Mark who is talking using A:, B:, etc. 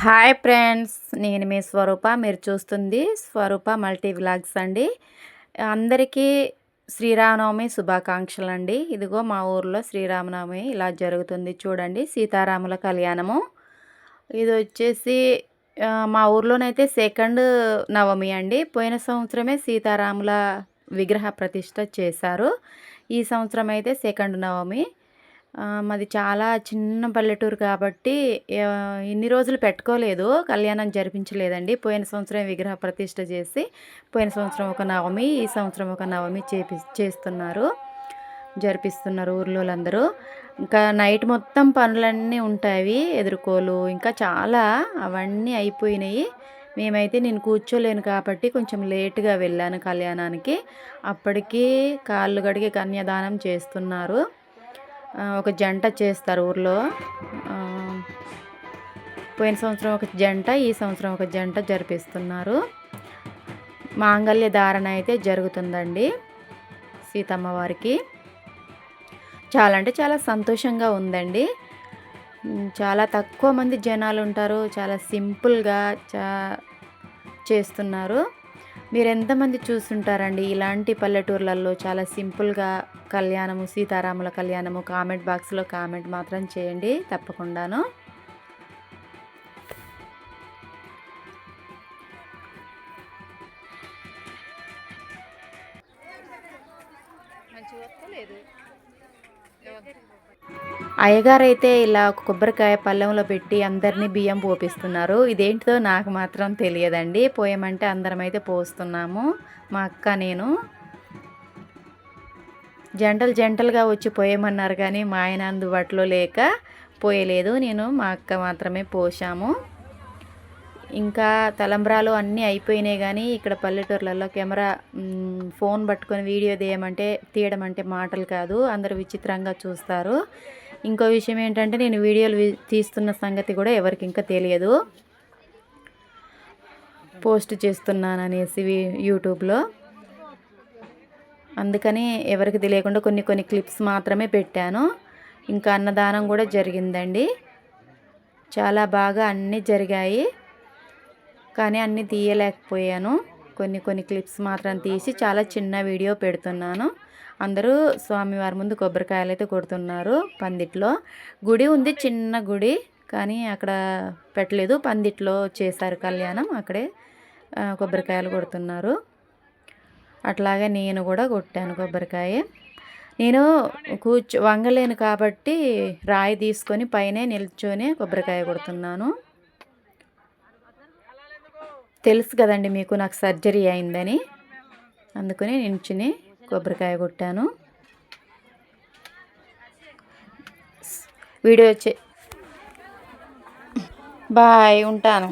A: Hi friends, నేను మీ స్వరూప. మీరు చూస్తుంది స్వరూప మల్టీ వ్లాగ్స్ అండి. అందరికీ శ్రీరామనవమి శుభాకాంక్షలు అండి. ఇదిగో మా ఊర్లో శ్రీరామనవమి ఇలా జరుగుతుంది చూడండి. సీతారాముల కళ్యాణము. ఇది వచ్చేసి మా ఊర్లోనైతే సెకండ్ నవమి అండి. పోయిన సంవత్సరమే సీతారాముల విగ్రహ ప్రతిష్ట చేశారు. ఈ సంవత్సరం అయితే సెకండ్ నవమి. మాది చాలా చిన్న పల్లెటూరు కాబట్టి ఇన్ని రోజులు పెట్టుకోలేదు, కళ్యాణం జరిపించలేదండి. పోయిన సంవత్సరం విగ్రహ ప్రతిష్ట చేసి పోయిన సంవత్సరం ఒక నవమి, ఈ సంవత్సరం ఒక నవమి జరిపిస్తున్నారు ఊర్లోళ్ళందరూ. ఇంకా నైట్ మొత్తం పనులన్నీ ఉంటాయి, ఎదుర్కోలు ఇంకా చాలా అవన్నీ అయిపోయినాయి. మేమైతే నేను కూర్చోలేను కాబట్టి కొంచెం లేటుగా వెళ్ళాను కళ్యాణానికి. అప్పటికి కాళ్ళు కడిగి కన్యాదానం చేస్తున్నారు. ఒక జంట చేస్తారు ఊర్లో. పోయిన సంవత్సరం ఒక జంట, ఈ సంవత్సరం ఒక జంట జరిపిస్తున్నారు. మాంగళ్య ధారణ అయితే జరుగుతుందండి సీతమ్మ వారికి. చాలా అంటే చాలా సంతోషంగా ఉందండి. చాలా తక్కువ మంది జనాలు ఉంటారు, చాలా సింపుల్గా చేస్తున్నారు. మీరు ఎంతమంది చూస్తుంటారండి ఇలాంటి పల్లెటూర్లలో చాలా సింపుల్గా కళ్యాణము, సీతారాముల కళ్యాణము? కామెంట్ బాక్స్లో కామెంట్ మాత్రం చేయండి తప్పకుండాను. అయ్యగారైతే ఇలా కొబ్బరికాయ పళ్ళెంలో పెట్టి అందరినీ బియ్యం పోపిస్తున్నారు. ఇదేంటిదో నాకు మాత్రం తెలియదండి. పోయమంటే అందరం అయితే పోస్తున్నాము, మా అక్క నేను. జంటలుగా వచ్చి పోయమన్నారు కానీ మా ఆయన అందుబాటులో లేక పోయలేదు. నేను మా అక్క మాత్రమే పోసాము. ఇంకా తలంబ్రాలు అన్నీ అయిపోయినాయి కానీ ఇక్కడ పల్లెటూర్లలో కెమెరా ఫోన్ పట్టుకొని వీడియో తీయడం అంటే మాటలు కాదు, అందరూ విచిత్రంగా చూస్తారు. ఇంకో విషయం ఏంటంటే నేను వీడియోలు తీస్తున్న సంగతి కూడా ఎవరికి ఇంకా తెలియదు, పోస్ట్ చేస్తున్నాను అనేసి యూట్యూబ్లో. అందుకని ఎవరికి తెలియకుండా కొన్ని క్లిప్స్ మాత్రమే పెట్టాను. ఇంకా అన్నదానం కూడా జరిగిందండి. చాలా బాగా అన్నీ జరిగాయి కానీ అన్నీ తీయలేకపోయాను. కొన్ని క్లిప్స్ మాత్రం తీసి చాలా చిన్న వీడియో పెడుతున్నాను. అందరూ స్వామివారి ముందు కొబ్బరికాయలు అయితే కొడుతున్నారు. పందిట్లో గుడి ఉంది, చిన్న గుడి, కానీ అక్కడ పెట్టలేదు, పందిట్లో చేశారు కళ్యాణం, అక్కడే కొబ్బరికాయలు కొడుతున్నారు. అట్లాగే నేను కూడా కొట్టాను కొబ్బరికాయ. నేను వంగలేను కాబట్టి రాయి తీసుకొని పైనే నిల్చొని కొబ్బరికాయ కొడుతున్నాను. తెలుసు కదండి మీకు, నాకు సర్జరీ అయిందని, అందుకని నిల్చుని కొబ్బరికాయ కొట్టాను. వీడియో బాయ్, ఉంటాను.